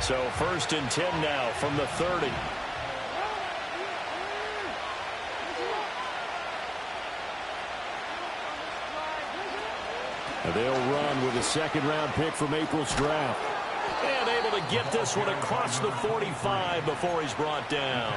So 1st and 10 now from the 30. They'll run with a second-round pick from April's draft. And able to get this one across the 45 before he's brought down.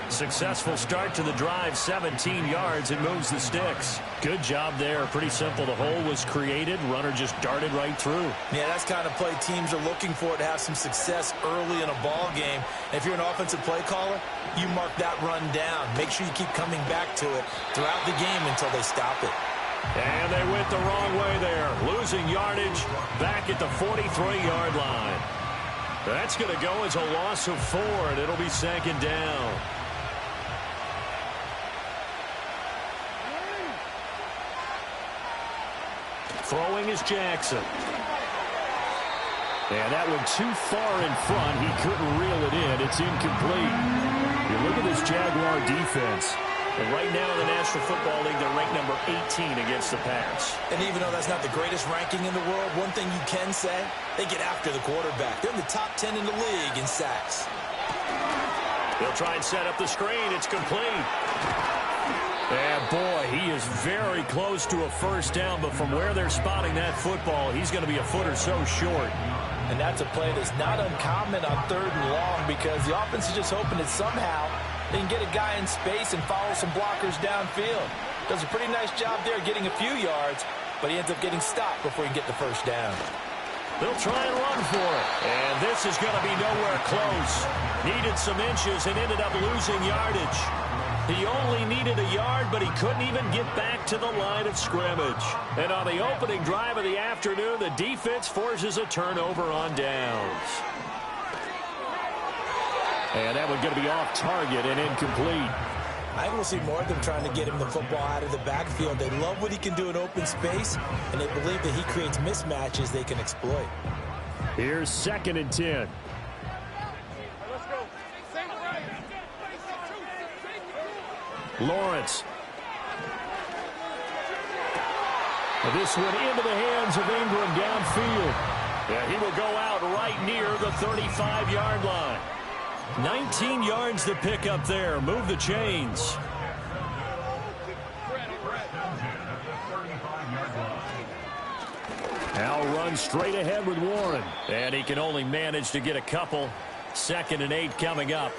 Successful start to the drive, 17 yards, and moves the sticks. Good job there. Pretty simple. The hole was created. Runner just darted right through. Yeah, that's the kind of play teams are looking for to have some success early in a ball game. And if you're an offensive play caller, you mark that run down. Make sure you keep coming back to it throughout the game until they stop it. And they went the wrong way there. Losing yardage back at the 43-yard line. That's going to go as a loss of 4, and it'll be 2nd down. Throwing is Jackson. And that one too far in front. He couldn't reel it in. It's incomplete. You look at this Jaguar defense. And right now in the National Football League, they're ranked number 18 against the pass. And even though that's not the greatest ranking in the world, one thing you can say, they get after the quarterback. They're in the top 10 in the league in sacks. They'll try and set up the screen. It's complete. And boy, he is very close to a first down, but from where they're spotting that football, he's going to be a foot or so short. And that's a play that's not uncommon on 3rd and long because the offense is just hoping that somehow they can get a guy in space and follow some blockers downfield. Does a pretty nice job there getting a few yards, but he ends up getting stopped before he can get the first down. They'll try and run for it. And this is going to be nowhere close. Needed some inches and ended up losing yardage. He only needed a yard, but he couldn't even get back to the line of scrimmage. And on the opening drive of the afternoon, the defense forces a turnover on downs. And that one's going to be off target and incomplete. I think we'll see more of them trying to get him the football out of the backfield. They love what he can do in open space, and they believe that he creates mismatches they can exploit. Here's 2nd and 10. Lawrence. This one into the hands of Ingram downfield. Yeah, he will go out right near the 35-yard line. 19 yards to pick up there. Move the chains. Al runs straight ahead with Warren. And he can only manage to get a couple. 2nd and 8 coming up.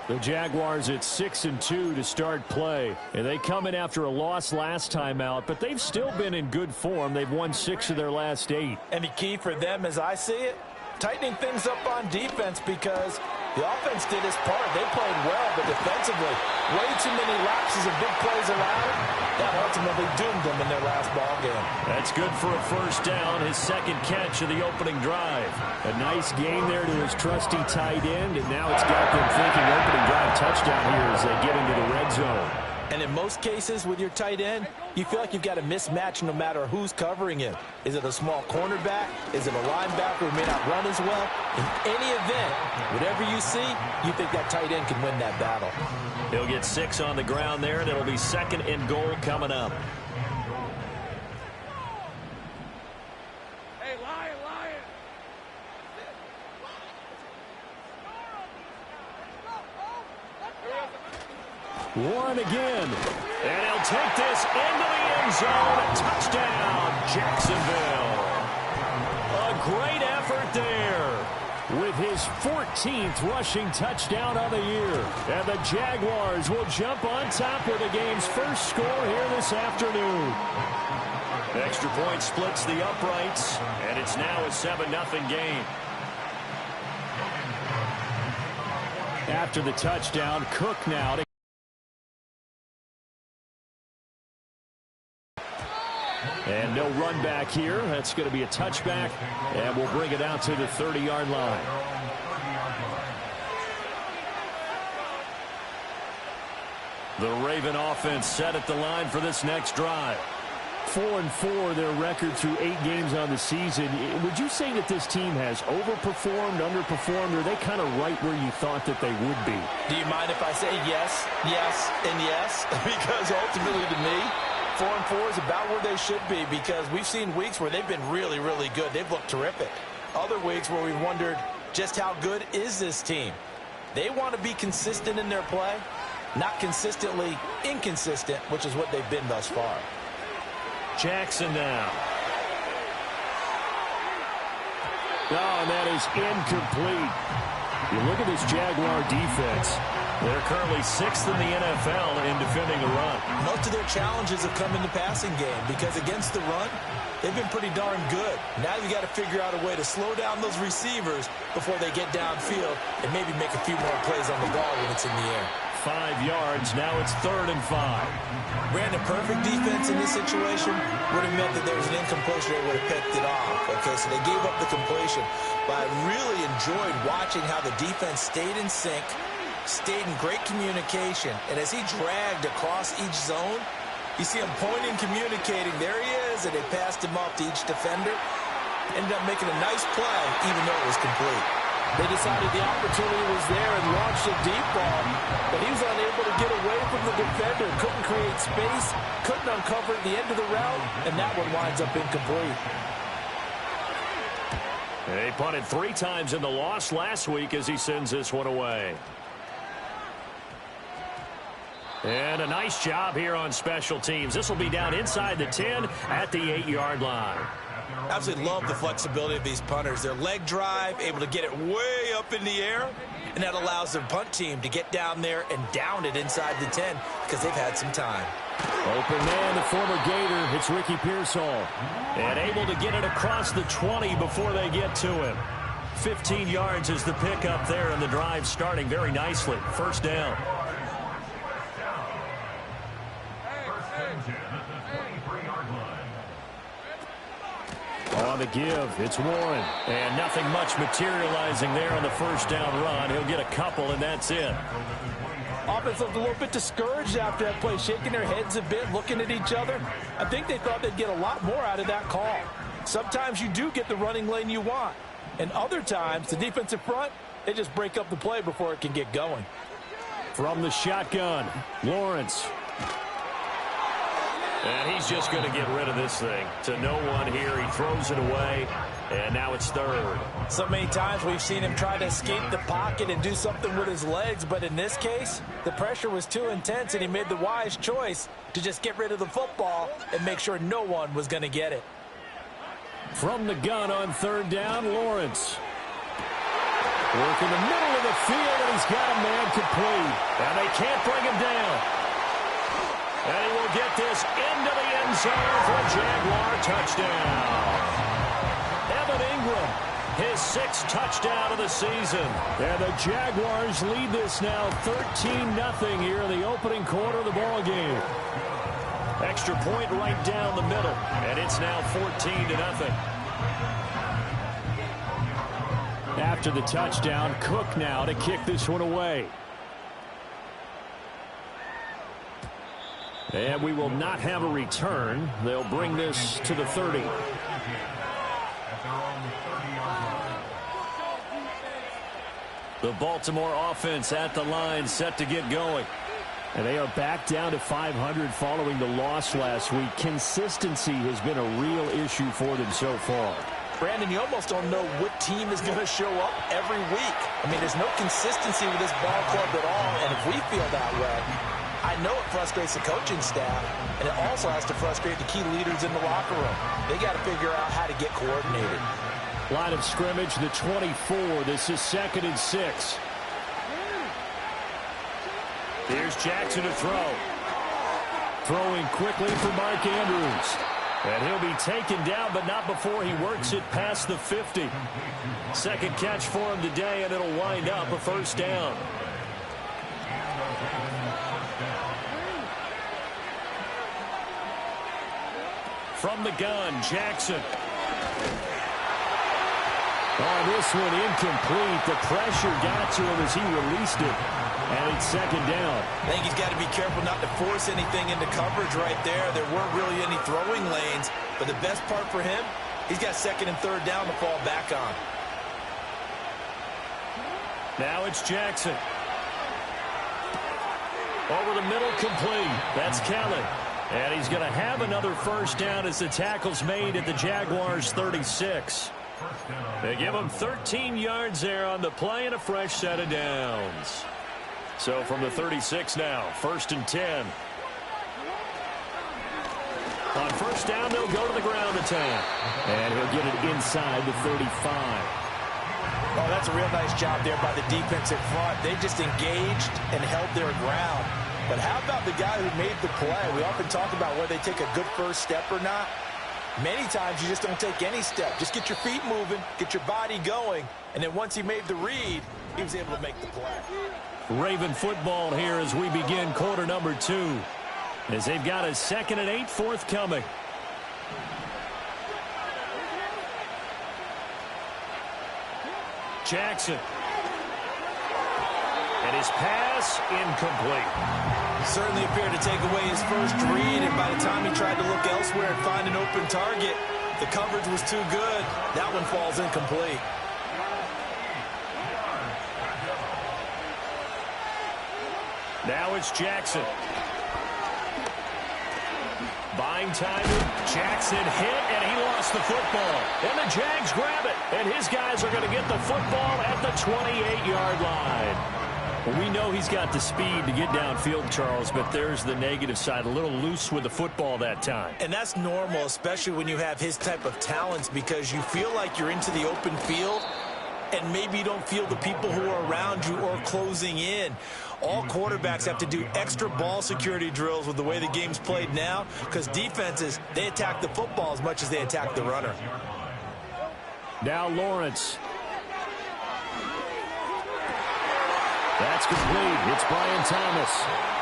The Jaguars at 6-2 to start play. And they come in after a loss last time out, but they've still been in good form. They've won 6 of their last 8. And the key for them, as I see it, tightening things up on defense because the offense did its part. They played well, but defensively, way too many lapses of big plays allowed. That ultimately doomed them in their last ball game. That's good for a first down, his 2nd catch of the opening drive. A nice game there to his trusty tight end, and now it's got them thinking opening drive touchdown here as they get into the red zone. And in most cases with your tight end, you feel like you've got a mismatch no matter who's covering him. Is it a small cornerback? Is it a linebacker who may not run as well? In any event, whatever you see, you think that tight end can win that battle. He'll get 6 on the ground there, and it'll be 2nd and goal coming up. Hey, Lion! Warren again. And he'll take this into the end zone. Touchdown, Jacksonville. A great effort there with his 14th rushing touchdown of the year. And the Jaguars will jump on top with the game's first score here this afternoon. Extra point splits the uprights, and it's now a 7-0 game. After the touchdown, Cook now to and no run back here. That's going to be a touchback, and we'll bring it out to the 30-yard line. The Raven offense set at the line for this next drive. 4-4 their record through 8 games on the season. Would you say that this team has overperformed, underperformed, or are they kind of right where you thought that they would be? Do you mind if I say yes, yes, and yes? Because ultimately to me, 4-4 is about where they should be because we've seen weeks where they've been really, really good. They've looked terrific. Other weeks where we've wondered, just how good is this team. They want to be consistent in their play, not consistently inconsistent, which is what they've been thus far. Jackson now. Oh, and that is incomplete. You look at this Jaguar defense. They're currently 6th in the NFL in defending the run. Most of their challenges have come in the passing game because against the run, they've been pretty darn good. Now you got to figure out a way to slow down those receivers before they get downfield and maybe make a few more plays on the ball when it's in the air. 5 yards. Now it's 3rd and 5. Brandon, perfect defense in this situation would have meant that there was an incompletion. They would have picked it off. Okay, so they gave up the completion. But I really enjoyed watching how the defense stayed in sync, stayed in great communication. And as he dragged across each zone, you see him pointing, communicating. There he is, and they passed him off to each defender. Ended up making a nice play, even though it was complete. They decided the opportunity was there and launched a deep ball, but he was unable to get away from the defender. Couldn't create space, couldn't uncover at the end of the route, and that one winds up incomplete. They punted 3 times in the loss last week as he sends this one away. And a nice job here on special teams. This will be down inside the 10 at the 8-yard line. Absolutely love the flexibility of these punters. Their leg drive, able to get it way up in the air, and that allows their punt team to get down there and down it inside the 10 because they've had some time. Open man, the former Gator. It's Ricky Pearsall. And able to get it across the 20 before they get to him. 15 yards is the pickup there, and the drive starting very nicely. 1st down. On the give, it's Warren. And nothing much materializing there on the 1st down run. He'll get a couple, and that's it. Offense looked a little bit discouraged after that play, shaking their heads a bit, looking at each other. I think they thought they'd get a lot more out of that call. Sometimes you do get the running lane you want. And other times, the defensive front, they just break up the play before it can get going. From the shotgun, Lawrence. And he's just going to get rid of this thing. To no one here. He throws it away. And now it's 3rd. So many times we've seen him try to escape the pocket and do something with his legs. But in this case, the pressure was too intense, and he made the wise choice to just get rid of the football and make sure no one was going to get it. From the gun on 3rd down, Lawrence. Work in the middle of the field, and he's got a man complete. And they can't bring him down. And he will get this into the end zone for a Jaguar touchdown. Evan Ingram, his 6th touchdown of the season. And the Jaguars lead this now 13-0 here in the opening quarter of the ball game. Extra point right down the middle, and it's now 14-0. After the touchdown, Cook now to kick this one away. And we will not have a return. They'll bring this to the 30. The Baltimore offense at the line, set to get going. And they are back down to 500 following the loss last week. Consistency has been a real issue for them so far. Brandon, you almost don't know what team is going to show up every week. I mean, there's no consistency with this ball club at all, and if we feel that way, I know it frustrates the coaching staff, and it also has to frustrate the key leaders in the locker room. They got to figure out how to get coordinated. Line of scrimmage, the 24. This is 2nd and 6. Here's Jackson to throw. Throwing quickly for Mark Andrews. And he'll be taken down, but not before he works it past the 50. 2nd catch for him today, and it'll wind up a 1st down. From the gun, Jackson. Oh, this one incomplete. The pressure got to him as he released it. And it's 2nd down. I think he's got to be careful not to force anything into coverage right there. There weren't really any throwing lanes. But the best part for him, he's got 2nd and 3rd down to fall back on. Now it's Jackson. Over the middle, complete. That's Kelly. And he's going to have another 1st down as the tackle's made at the Jaguars' 36. They give him 13 yards there on the play and a fresh set of downs. So from the 36 now, 1st and 10. On first down, they'll go to the ground attack. And he'll get it inside the 35. Oh, that's a real nice job there by the defense in front. They just engaged and held their ground. But how about the guy who made the play? We often talk about whether they take a good first step or not. Many times you just don't take any step. Just get your feet moving, get your body going, and then once he made the read, he was able to make the play. Raven football here as we begin quarter number 2. As they've got a 2nd and 8 forthcoming. Jackson. And his pass incomplete. Certainly appeared to take away his first read, and by the time he tried to look elsewhere and find an open target, the coverage was too good. That one falls incomplete. Now it's Jackson. Buying time. Jackson hit, and he lost the football. And the Jags grab it. And his guys are going to get the football at the 28-yard line. Well, we know he's got the speed to get downfield, Charles, but there's the negative side. A little loose with the football that time. And that's normal, especially when you have his type of talents, because you feel like you're into the open field, and maybe you don't feel the people who are around you or closing in. All quarterbacks have to do extra ball security drills with the way the game's played now, because defenses, they attack the football as much as they attack the runner. Now Lawrence. That's complete. It's Brian Thomas.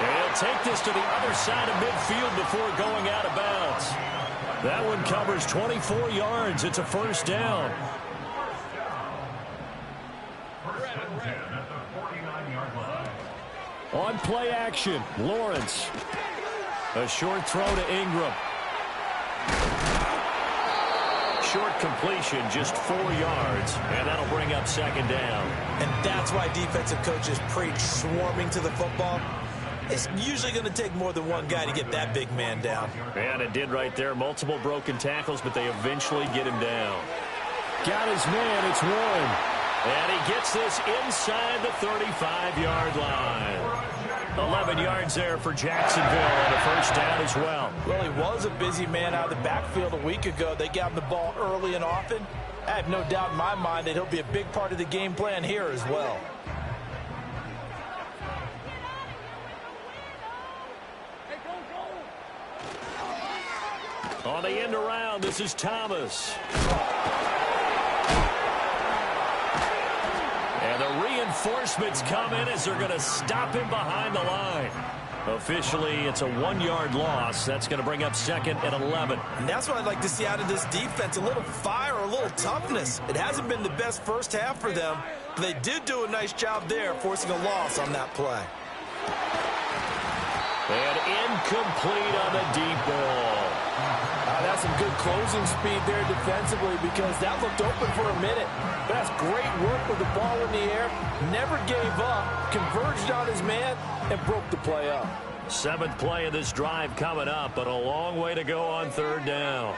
And he'll take this to the other side of midfield before going out of bounds. That one covers 24 yards. It's a first down. On play action, Lawrence. A short throw to Ingram. Short completion, just 4 yards, and that'll bring up 2nd down. And that's why defensive coaches preach swarming to the football. It's usually going to take more than one guy to get that big man down. And it did right there. Multiple broken tackles, but they eventually get him down. Got his man. It's Warren. And he gets this inside the 35-yard line. 11 yards there for Jacksonville and a first down as well. Well, he was a busy man out of the backfield a week ago. They got him the ball early and often. I have no doubt in my mind that he'll be a big part of the game plan here as well. On the end around, this is Thomas. And the reinforcements come in as they're going to stop him behind the line. Officially, it's a 1-yard loss. That's going to bring up 2nd and 11. And that's what I'd like to see out of this defense. A little fire, a little toughness. It hasn't been the best first half for them, but they did do a nice job there, forcing a loss on that play. And incomplete on the deep ball. That's some good closing speed there defensively, because that looked open for a minute. But that's great work with the ball in the air. Never gave up, converged on his man, and broke the play up. 7th play of this drive coming up, but a long way to go on 3rd down.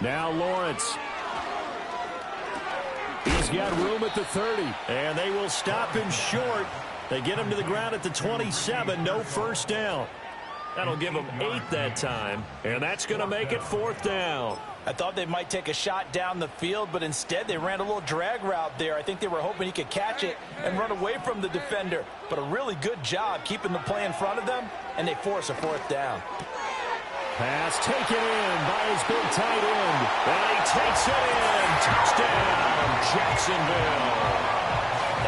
Now Lawrence. He's got room at the 30, and they will stop him short. They get him to the ground at the 27, no first down. That'll give him 8 that time, and that's going to make it 4th down. I thought they might take a shot down the field, but instead they ran a little drag route there. I think they were hoping he could catch it and run away from the defender. But a really good job keeping the play in front of them, and they force a 4th down. Pass taken in by his big tight end. And he takes it in. Touchdown, Jacksonville.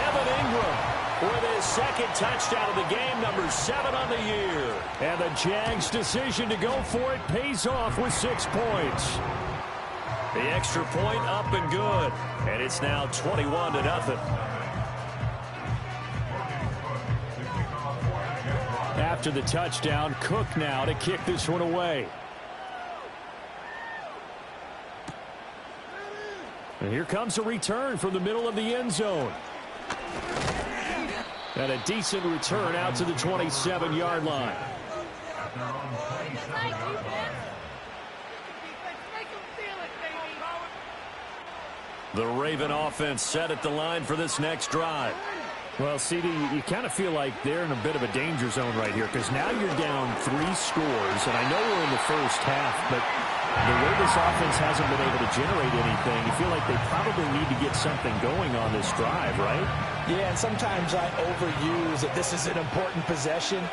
Evan Ingram with his 2nd touchdown of the game, number 7 on the year. And the Jags' decision to go for it pays off with 6 points. The extra point up and good. And it's now 21-0. After the touchdown, Cook now to kick this one away. And here comes a return from the middle of the end zone. And a decent return out to the 27-yard line. The Raven offense set at the line for this next drive. Well, CD, you kind of feel like they're in a bit of a danger zone right here because now you're down 3 scores, and I know we're in the first half, but the way this offense hasn't been able to generate anything, you feel like they probably need to get something going on this drive, right? Yeah, and sometimes I overuse that this is an important possession.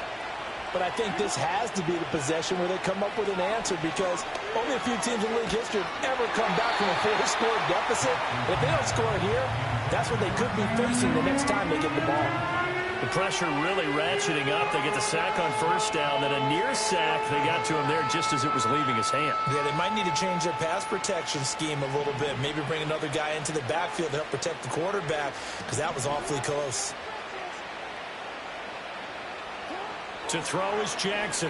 But I think this has to be the possession where they come up with an answer because only a few teams in league history have ever come back from a 4-score deficit. If they don't score here, that's what they could be facing the next time they get the ball. The pressure really ratcheting up. They get the sack on first down, then a near sack. They got to him there just as it was leaving his hand. Yeah, they might need to change their pass protection scheme a little bit. Maybe bring another guy into the backfield to help protect the quarterback because that was awfully close. To throw is Jackson.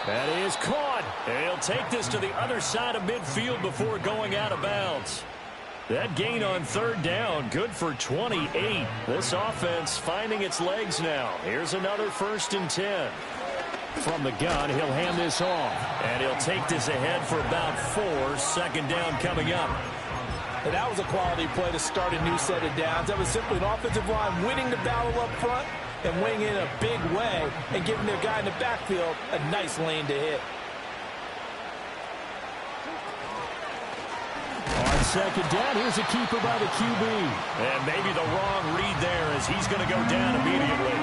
That is caught. He'll take this to the other side of midfield before going out of bounds. That gain on third down, good for 28. This offense finding its legs now. Here's another 1st and 10. From the gun, he'll hand this off. And he'll take this ahead for about 4. 2nd down coming up. And that was a quality play to start a new set of downs. That was simply an offensive line winning the battle up front and winning in a big way and giving their guy in the backfield a nice lane to hit. On 2nd down, here's a keeper by the QB. And maybe the wrong read there as he's going to go down immediately.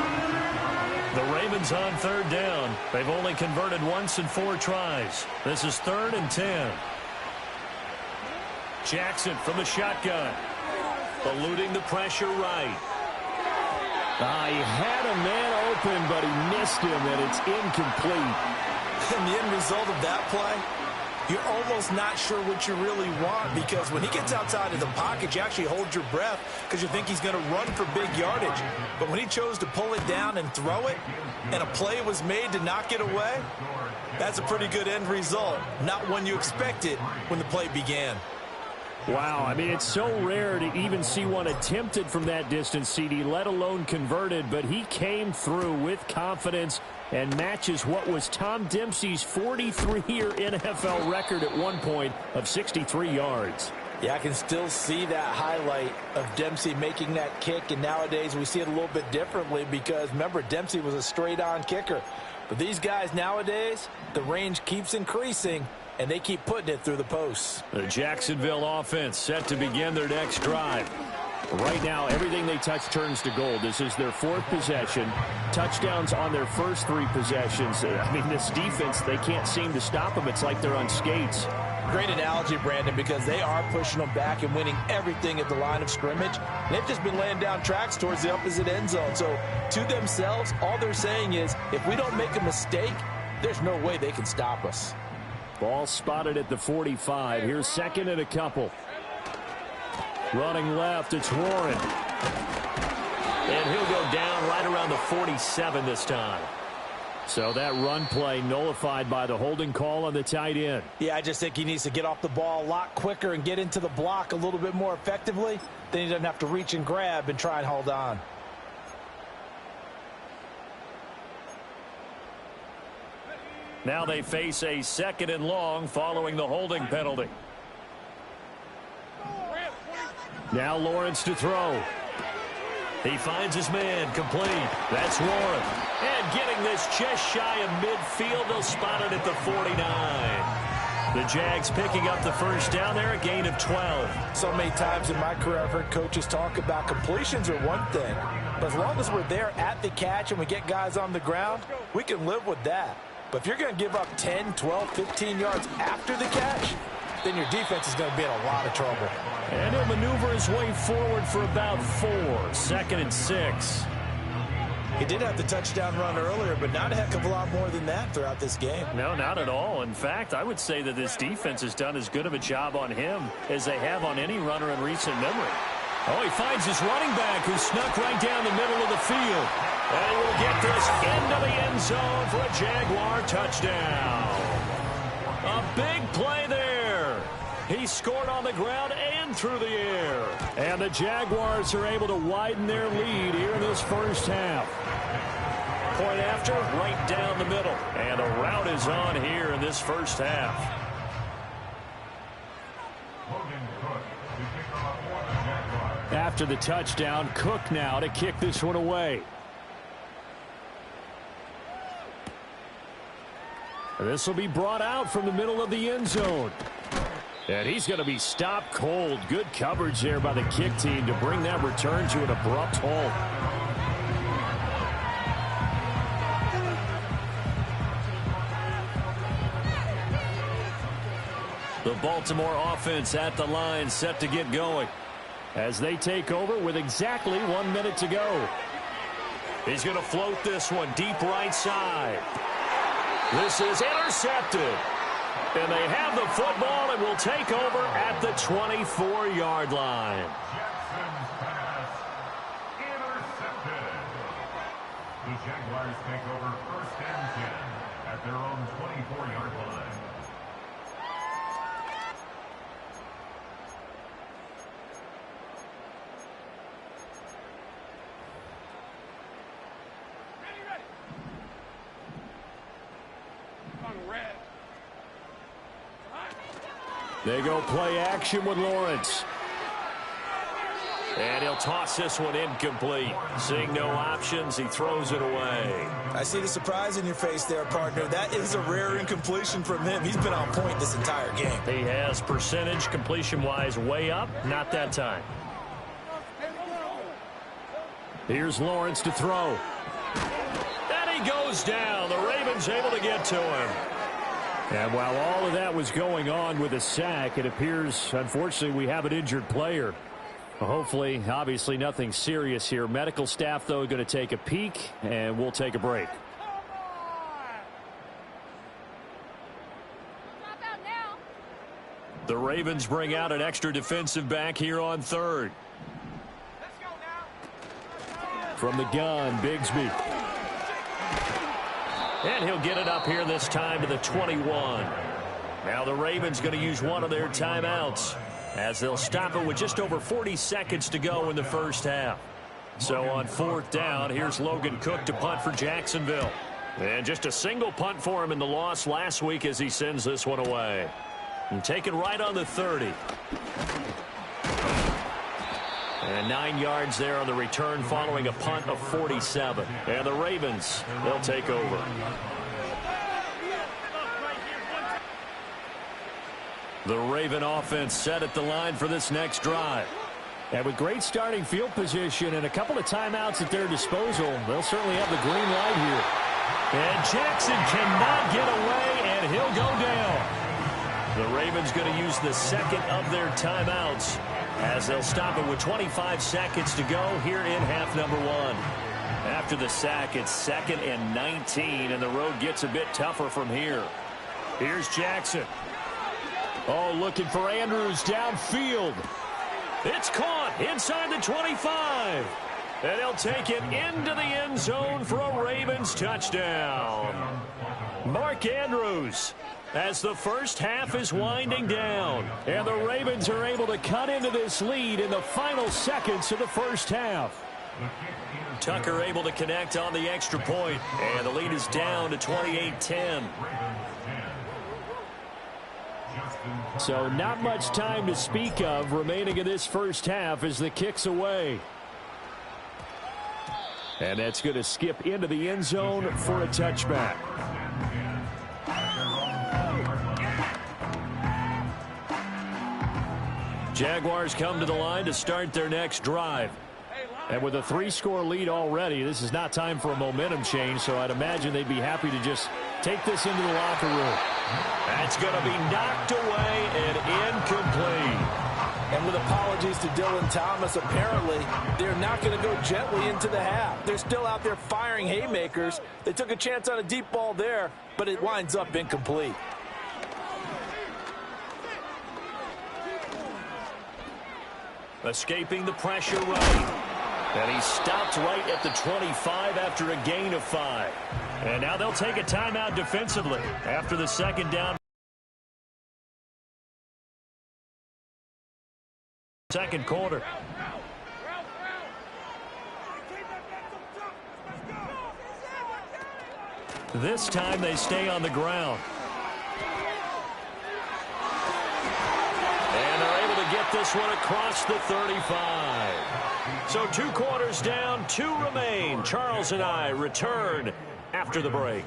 The Ravens on 3rd down. They've only converted once in 4 tries. This is 3rd and 10. Jackson from the shotgun. Eluding the pressure right. He had a man open, but he missed him, and it's incomplete. And the end result of that play, you're almost not sure what you really want because when he gets outside of the pocket, you actually hold your breath because you think he's going to run for big yardage. But when he chose to pull it down and throw it, and a play was made to knock it away, that's a pretty good end result. Not one you expected when the play began. Wow, I mean, it's so rare to even see one attempted from that distance, CD, let alone converted, but he came through with confidence and matches what was Tom Dempsey's 43-year NFL record at one point of 63 yards. Yeah, I can still see that highlight of Dempsey making that kick, and nowadays we see it a little bit differently because, remember, Dempsey was a straight-on kicker. But these guys nowadays, the range keeps increasing, and they keep putting it through the posts. The Jacksonville offense set to begin their next drive. Right now, everything they touch turns to gold. This is their 4th possession. Touchdowns on their first 3 possessions. I mean, this defense, they can't seem to stop them. It's like they're on skates. Great analogy, Brandon, because they are pushing them back and winning everything at the line of scrimmage. They've just been laying down tracks towards the opposite end zone. So, to themselves, all they're saying is, if we don't make a mistake, there's no way they can stop us. Ball spotted at the 45. Here's 2nd and a couple. Running left, it's Warren. And he'll go down right around the 47 this time. So that run play nullified by the holding call on the tight end. Yeah, I just think he needs to get off the ball a lot quicker and get into the block a little bit more effectively. Then he doesn't have to reach and grab and try and hold on. Now they face a 2nd and long following the holding penalty. Now Lawrence to throw. He finds his man, complete. That's Warren. And getting this just shy of midfield, they'll spot it at the 49. The Jags picking up the 1st down there, a gain of 12. So many times in my career I've heard coaches talk about completions are one thing. But as long as we're there at the catch and we get guys on the ground, we can live with that. But if you're going to give up 10, 12, 15 yards after the catch, then your defense is going to be in a lot of trouble. And he'll maneuver his way forward for about 4. 2nd and 6. He did have the touchdown run earlier, but not a heck of a lot more than that throughout this game. No, not at all. In fact, I would say that this defense has done as good of a job on him as they have on any runner in recent memory. Oh, he finds his running back who snuck right down the middle of the field. And he will get this into the end zone for a Jaguar touchdown. A big play there. He scored on the ground and through the air. And the Jaguars are able to widen their lead here in this first half. Point after, right down the middle. And a route is on here in this first half. after the touchdown. Cook now to kick this one away. This will be brought out from the middle of the end zone. And he's going to be stopped cold. Good coverage there by the kick team to bring that return to an abrupt halt. The Baltimore offense at the line, set to get going. As they take over with exactly 1 minute to go. He's going to float this one deep right side. This is intercepted. And they have the football and will take over at the 24-yard line. Jackson's pass intercepted. The Jaguars take over 1st and 10 at their own 24-yard line. They go play action with Lawrence. And he'll toss this one incomplete. Seeing no options, he throws it away. I see the surprise in your face there, partner. That is a rare incompletion from him. He's been on point this entire game. He has percentage completion-wise way up. Not that time. Here's Lawrence to throw. And he goes down. The Ravens able to get to him. And while all of that was going on with a sack, it appears, unfortunately, we have an injured player. Hopefully, obviously, nothing serious here. Medical staff, though, going to take a peek, and we'll take a break. The Ravens bring out an extra defensive back here on 3rd. From the gun, Bigsby. And he'll get it up here this time to the 21. Now the Ravens going to use one of their timeouts as they'll stop it with just over 40 seconds to go in the first half. So on 4th down, here's Logan Cook to punt for Jacksonville. And just a single punt for him in the loss last week as he sends this one away. And taken right on the 30. And 9 yards there on the return following a punt of 47. And the Ravens, they'll take over. The Raven offense set at the line for this next drive. And with great starting field position and a couple of timeouts at their disposal, they'll certainly have the green light here. And Jackson cannot get away, and he'll go down. The Ravens going to use the second of their timeouts as they'll stop it with 25 seconds to go here in half number 1. After the sack, it's 2nd and 19, and the road gets a bit tougher from here. Here's Jackson. Oh, looking for Andrews downfield. It's caught inside the 25. And he'll take it into the end zone for a Ravens touchdown. Mark Andrews, as the first half is winding down. And the Ravens are able to cut into this lead in the final seconds of the first half. Tucker able to connect on the extra point, and the lead is down to 28-10. So not much time to speak of remaining in this first half as the kick's away. And that's going to skip into the end zone for a touchback. Jaguars come to the line to start their next drive. And with a 3-score lead already, this is not time for a momentum change, so I'd imagine they'd be happy to just take this into the locker room. That's going to be knocked away and incomplete. And with apologies to Dylan Thomas, apparently they're not going to go gently into the half. They're still out there firing haymakers. They took a chance on a deep ball there, but it winds up incomplete. Escaping the pressure right. And he stopped right at the 25 after a gain of 5. And now they'll take a timeout defensively after the second down. Second quarter. This time they stay on the ground. And they're able to get this one across the 35. So 2 quarters down, 2 remain. Charles and I return after the break.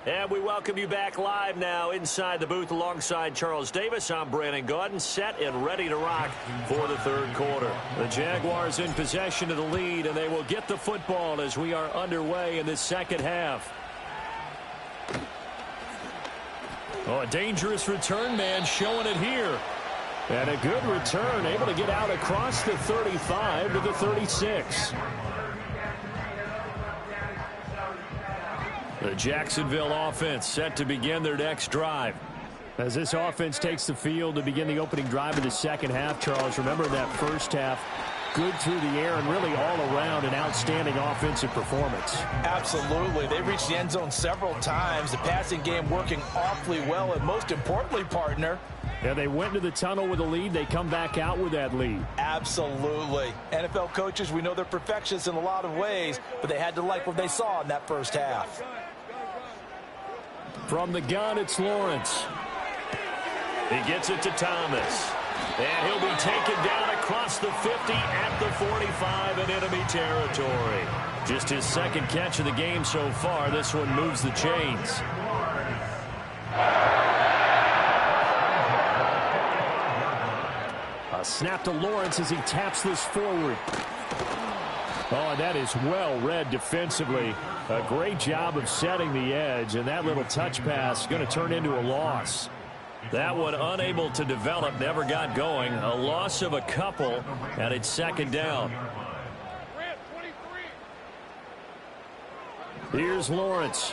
And we welcome you back live now inside the booth alongside Charles Davis. I'm Brandon Gaudin, set and ready to rock for the 3rd quarter. The Jaguars in possession of the lead, and they will get the football as we are underway in the 2nd half. Oh, a dangerous return man showing it here. And a good return, able to get out across the 35 to the 36. The Jacksonville offense set to begin their next drive. As this offense takes the field to begin the opening drive of the 2nd half, Charles, remember that 1st half, good through the air and really all around an outstanding offensive performance. Absolutely. They reached the end zone several times. The passing game working awfully well, and most importantly, partner, yeah, they went to the tunnel with a lead. They come back out with that lead. Absolutely. NFL coaches, we know they're perfectionists in a lot of ways, but they had to like what they saw in that 1st half. From the gun, it's Lawrence. He gets it to Thomas. And he'll be taken down across the 50 at the 45 in enemy territory. Just his 2nd catch of the game so far. This one moves the chains. A snap to Lawrence as he taps this forward. Oh, that is well read defensively. A great job of setting the edge, and that little touch pass is going to turn into a loss. That one unable to develop, never got going. A loss of a couple, and it's 2nd down. Here's Lawrence.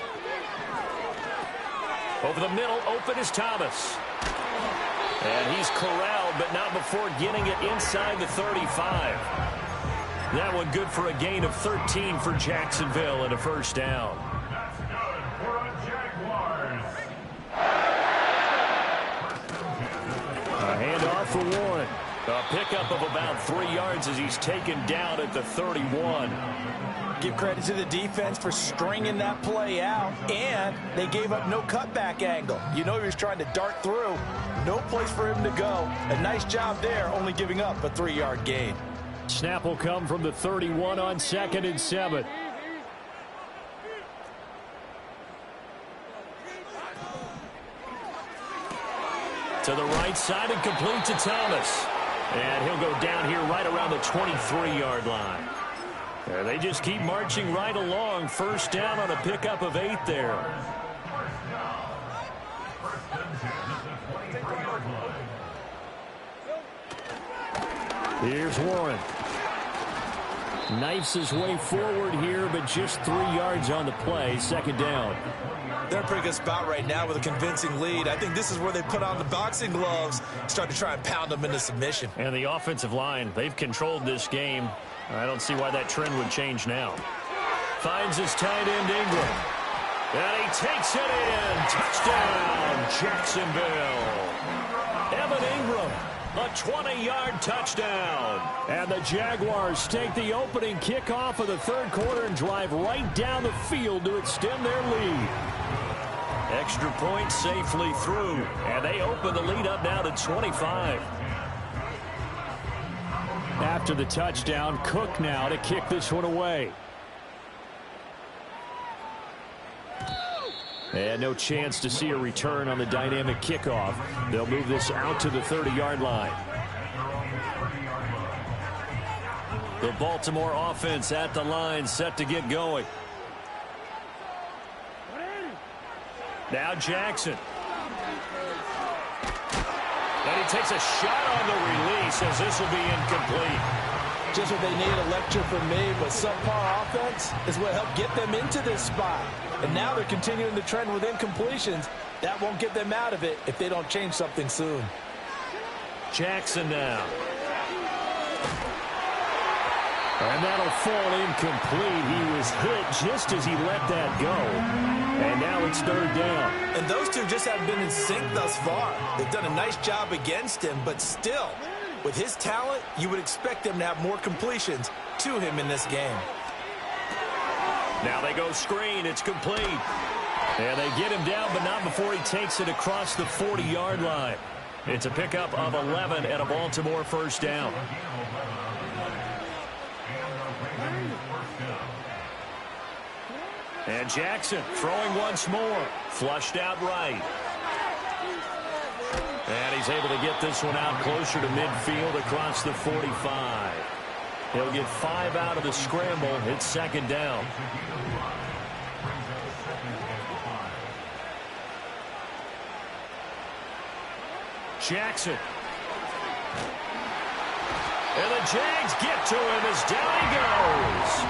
Over the middle, open is Thomas. And he's corralled, but not before getting it inside the 35. That one good for a gain of 13 for Jacksonville and a 1st down. That's good for a Jaguars. A handoff for Warren. A pickup of about 3 yards as he's taken down at the 31. Give credit to the defense for stringing that play out, and they gave up no cutback angle. You know he was trying to dart through. No place for him to go. A nice job there, only giving up a 3-yard gain. Snap will come from the 31 on 2nd and 7. To the right side and complete to Thomas. And he'll go down here right around the 23-yard line. And they just keep marching right along. 1st down on a pickup of 8 there. Here's Warren. Knifes his way forward here, but just 3 yards on the play. 2nd down. They're in a pretty good spot right now with a convincing lead. I think this is where they put on the boxing gloves, start to try and pound them into submission. And the offensive line, they've controlled this game. I don't see why that trend would change now. Finds his tight end Ingram. And he takes it in. Touchdown, Jacksonville. Evan Ingram, a 20-yard touchdown. And the Jaguars take the opening kickoff of the 3rd quarter and drive right down the field to extend their lead. Extra point safely through. And they open the lead up now to 25. After the touchdown, Cook now to kick this one away. And no chance to see a return on the dynamic kickoff. They'll move this out to the 30-yard line. The Baltimore offense at the line, set to get going. Now Jackson. And he takes a shot on the release as this will be incomplete. Just what they need, a lecture from me, but subpar offense is what helped get them into this spot. And now they're continuing the trend with incompletions. That won't get them out of it if they don't change something soon. Jackson now. And that'll fall incomplete. He was hit just as he let that go. And now it's third down. And those two just haven't been in sync thus far. They've done a nice job against him, but still, with his talent, you would expect him to have more completions to him in this game. Now they go screen. It's complete. And they get him down, but not before he takes it across the 40-yard line. It's a pickup of 11 and a Baltimore first down. And Jackson throwing once more. Flushed out right. And he's able to get this one out closer to midfield across the 45. He'll get 5 out of the scramble. It's second down. Jackson. And the Jags get to him as down he goes.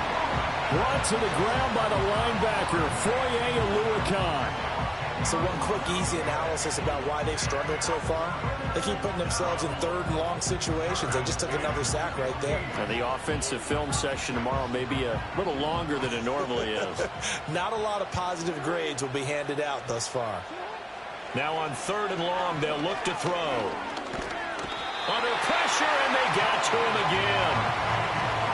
Brought to the ground by the linebacker, Foye Oluokun. So one quick, easy analysis about why they've struggled so far. They keep putting themselves in third and long situations. They just took another sack right there. And the offensive film session tomorrow may be a little longer than it normally is. Not a lot of positive grades will be handed out thus far. Now on third and long, they'll look to throw. Under pressure, and they got to him again.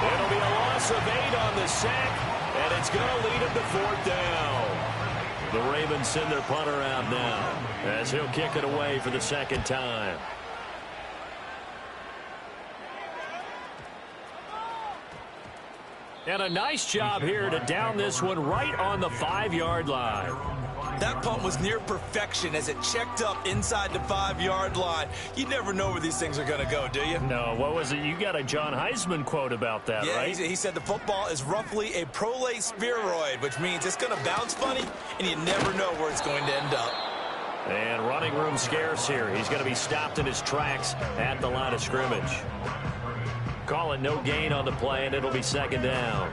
It'll be a loss of 8 on the sack, and it's going to lead him to fourth down. The Ravens send their punter out now as he'll kick it away for the second time. And a nice job here to down this one right on the 5-yard line. That punt was near perfection as it checked up inside the 5-yard line. You never know where these things are going to go, do you? No, what was it? You got a John Heisman quote about that, yeah, right? He said the football is roughly a prolate spheroid, which means it's going to bounce funny, and you never know where it's going to end up. And running room scarce here. He's going to be stopped in his tracks at the line of scrimmage. Call it no gain on the play, and it'll be second down.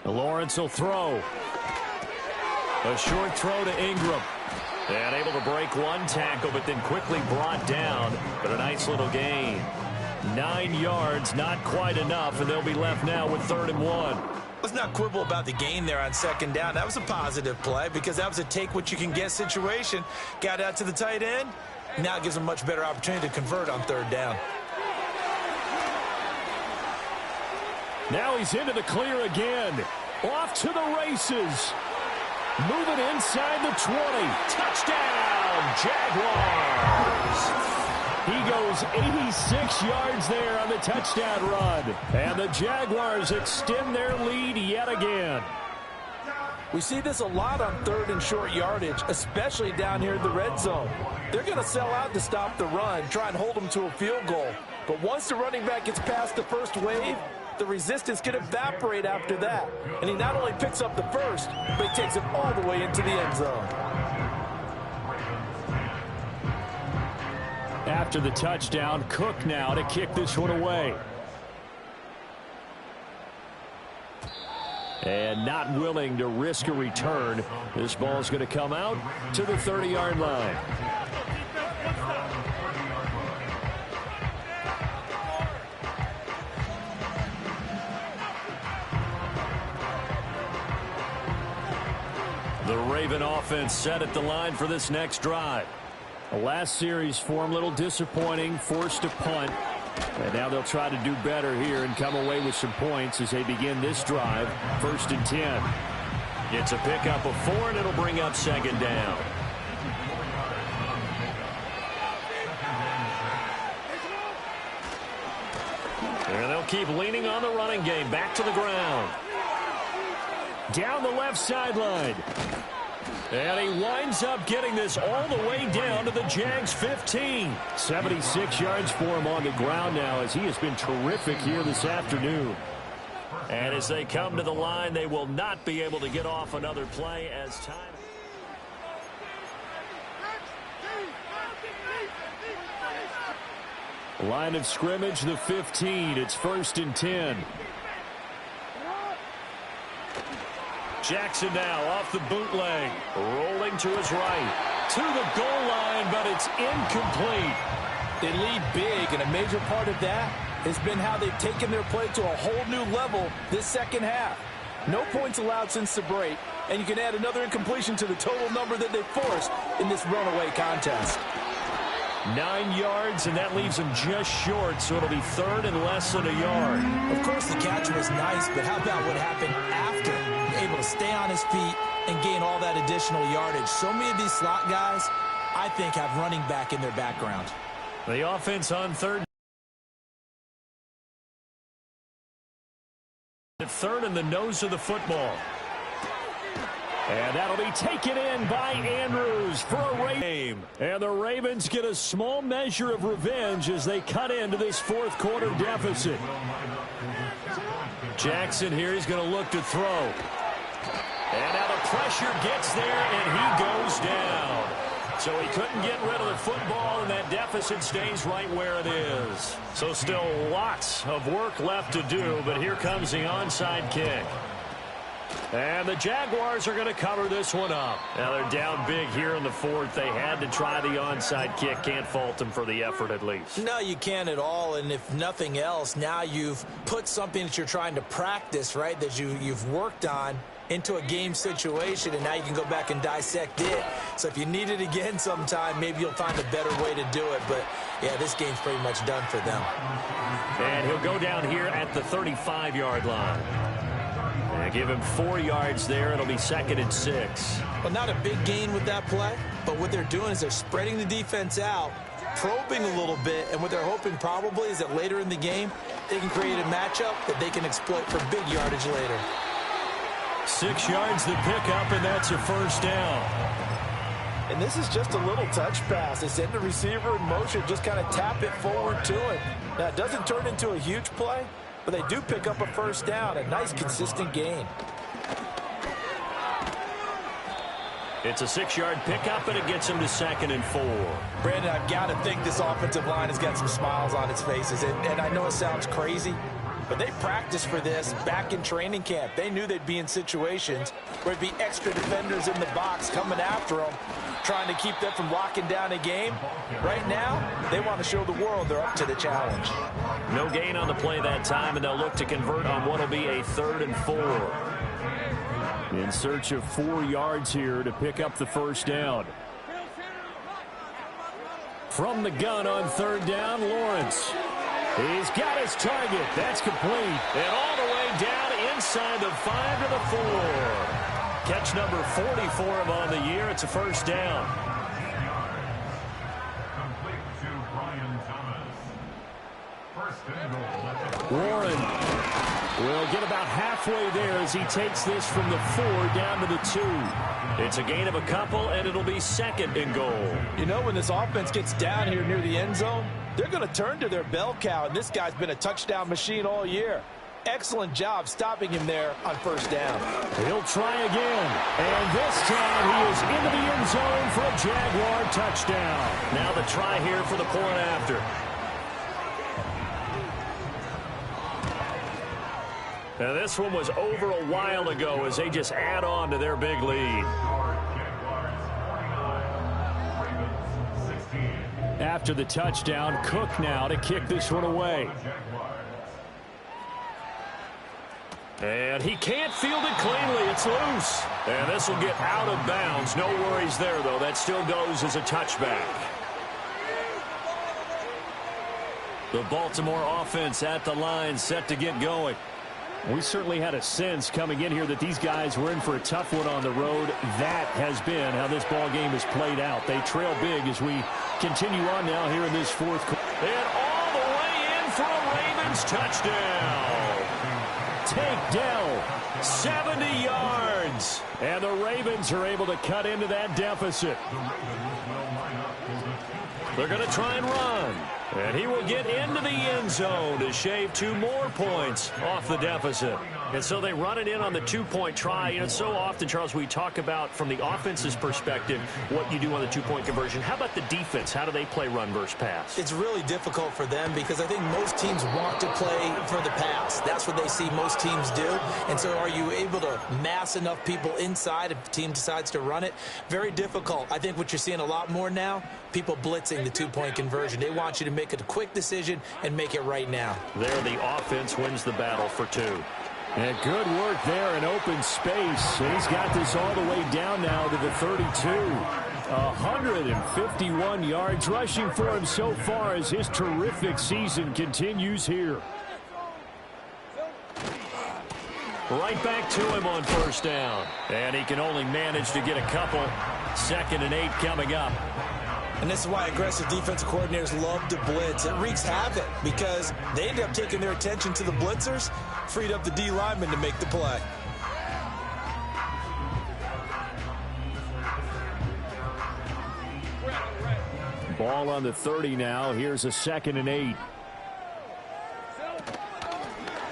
Lawrence will throw. A short throw to Ingram. And able to break one tackle, but then quickly brought down. But a nice little gain. 9 yards, not quite enough, and they'll be left now with 3rd and 1. Let's not quibble about the gain there on second down. That was a positive play because that was a take-what-you-can-get situation. Got out to the tight end. Now it gives him a much better opportunity to convert on 3rd down. Now he's into the clear again. Off to the races. Moving inside the 20. Touchdown, Jaguars. He goes 86 yards there on the touchdown run. And the Jaguars extend their lead yet again. We see this a lot on 3rd and short yardage, especially down here in the red zone. They're going to sell out to stop the run, try and hold them to a field goal. But once the running back gets past the first wave, the resistance can evaporate after that. And he not only picks up the first, but he takes it all the way into the end zone. After the touchdown, Cook now to kick this one away. And not willing to risk a return. This ball's going to come out to the 30-yard line. The Raven offense set at the line for this next drive. The last series form a little disappointing, forced to punt. And now they'll try to do better here and come away with some points as they begin this drive. 1st and 10. It's a pickup of 4, and it'll bring up second down. And they'll keep leaning on the running game. Back to the ground. Down the left sideline. And he winds up getting this all the way down to the Jags 15. 76 yards for him on the ground now as he has been terrific here this afternoon. And as they come to the line, they will not be able to get off another play as time. Line of scrimmage, the 15. It's 1st and 10. Jackson now off the bootleg. Rolling to his right. To the goal line, but it's incomplete. They lead big, and a major part of that has been how they've taken their play to a whole new level this second half. No points allowed since the break, and you can add another incompletion to the total number that they forced in this runaway contest. 9 yards, and that leaves them just short, so it'll be third and less than a yard. Of course, the catch was nice, but how about what happened after? Able to stay on his feet and gain all that additional yardage. So many of these slot guys, I think, have running back in their background. The offense on third in the nose of the football. And that'll be taken in by Andrews for a game. And the Ravens get a small measure of revenge as they cut into this fourth quarter deficit. Jackson here is going to look to throw. And now the pressure gets there, and he goes down. So he couldn't get rid of the football, and that deficit stays right where it is. So still lots of work left to do, but here comes the onside kick. And the Jaguars are going to cover this one up. Now they're down big here in the fourth. They had to try the onside kick. Can't fault them for the effort at least. No, you can't at all. And if nothing else, now you've put something that you're trying to practice, right, that you've worked on into a game situation, and now you can go back and dissect it. So if you need it again sometime, maybe you'll find a better way to do it. But, yeah, this game's pretty much done for them. And he'll go down here at the 35-yard line. And give him 4 yards there. It'll be second and 6. Well, not a big gain with that play, but what they're doing is they're spreading the defense out, probing a little bit, and what they're hoping probably is that later in the game, they can create a matchup that they can exploit for big yardage later. 6 yards the pickup, and that's a first down. And this is just a little touch pass. They send the receiver in motion, just kind of tap it forward to him. Now, it doesn't turn into a huge play, but they do pick up a first down, a nice consistent gain. It's a 6-yard pickup, and it gets him to second and 4. Brandon, I've got to think this offensive line has got some smiles on its faces, and I know it sounds crazy, but they practiced for this back in training camp. They knew they'd be in situations where it'd be extra defenders in the box coming after them, trying to keep them from locking down a game. Right now, they want to show the world they're up to the challenge. No gain on the play that time, and they'll look to convert on what will be a 3rd and 4. In search of 4 yards here to pick up the first down. From the gun on 3rd down, Lawrence. He's got his target. That's complete. And all the way down inside the 5 to the 4. Catch number 44 of on the year. It's a first down. Complete to Brian Thomas. First and goal. Warren will get about halfway there as he takes this from the 4 down to the 2. It's a gain of a couple, and it'll be second and goal. You know, when this offense gets down here near the end zone, they're going to turn to their bell cow, and this guy's been a touchdown machine all year. Excellent job stopping him there on first down. He'll try again, and this time he is into the end zone for a Jaguar touchdown. Now the try here for the point after. Now this one was over a while ago as they just add on to their big lead. After the touchdown, Cook now to kick this one away. And he can't field it cleanly. It's loose. And this will get out of bounds. No worries there, though. That still goes as a touchback. The Baltimore offense at the line, set to get going. We certainly had a sense coming in here that these guys were in for a tough one on the road. That has been how this ball game has played out. They trail big as we continue on now here in this fourth quarter. And all the way in for a Ravens touchdown. Tank Dell, 70 yards. And the Ravens are able to cut into that deficit. They're going to try and run. And he will get into the end zone to shave 2 more points off the deficit. And so they run it in on the 2-point try. You know, so often, Charles, we talk about from the offense's perspective what you do on the 2-point conversion. How about the defense? How do they play run versus pass? It's really difficult for them because I think most teams want to play for the pass. That's what they see most teams do. And And so are you able to mass enough people inside if the team decides to run it? Very difficult. I think what you're seeing a lot more now, people blitzing the two-point conversion. They want you to make a quick decision and make it right now. There, the offense wins the battle for 2. And good work there in open space. And he's got this all the way down now to the 32. 151 yards rushing for him so far as his terrific season continues here. Right back to him on first down. And he can only manage to get a couple. 2nd and 8 coming up. And this is why aggressive defensive coordinators love to blitz. It wreaks havoc because they end up taking their attention to the blitzers, freed up the D lineman to make the play. Ball on the 30 now. Here's a 2nd and 8.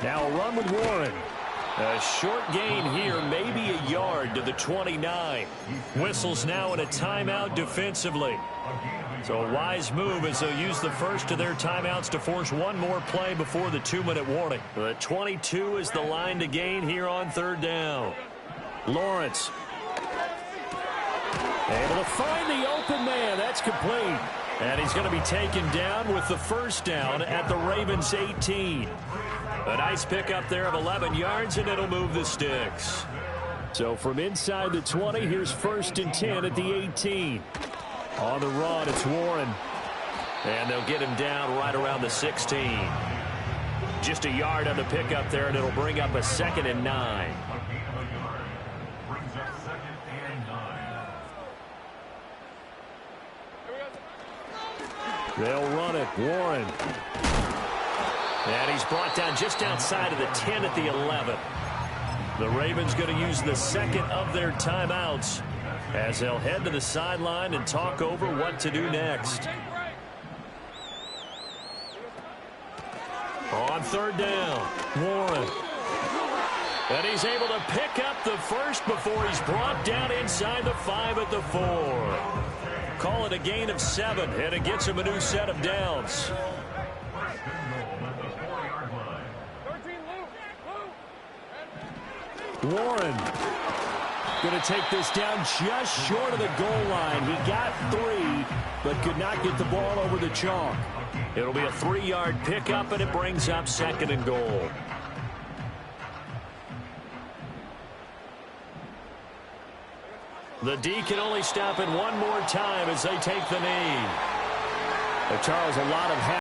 Now a run with Warren. A short gain here, maybe a yard to the 29. Whistles now in a timeout defensively. So a wise move as they'll use the first of their timeouts to force one more play before the 2-minute warning. The 22 is the line to gain here on 3rd down. Lawrence. Able to find the open man. That's complete. And he's going to be taken down with the first down at the Ravens 18. A nice pickup there of 11 yards, and it'll move the sticks. So from inside the 20, here's 1st and 10 at the 18. On the run, it's Warren. And they'll get him down right around the 16. Just a yard on the pickup there, and it'll bring up a 2nd and 9. They'll run it. Warren. And he's brought down just outside of the 10 at the 11. The Ravens going to use the 2nd of their timeouts as they'll head to the sideline and talk over what to do next. On 3rd down, Warren. And he's able to pick up the first before he's brought down inside the 5 at the 4. Call it a gain of 7, and it gets him a new set of downs. Warren going to take this down just short of the goal line. He got 3, but could not get the ball over the chalk. It'll be a 3-yard pickup, and it brings up 2nd and goal. The D can only stop it one more time as they take the knee. Charles, a lot of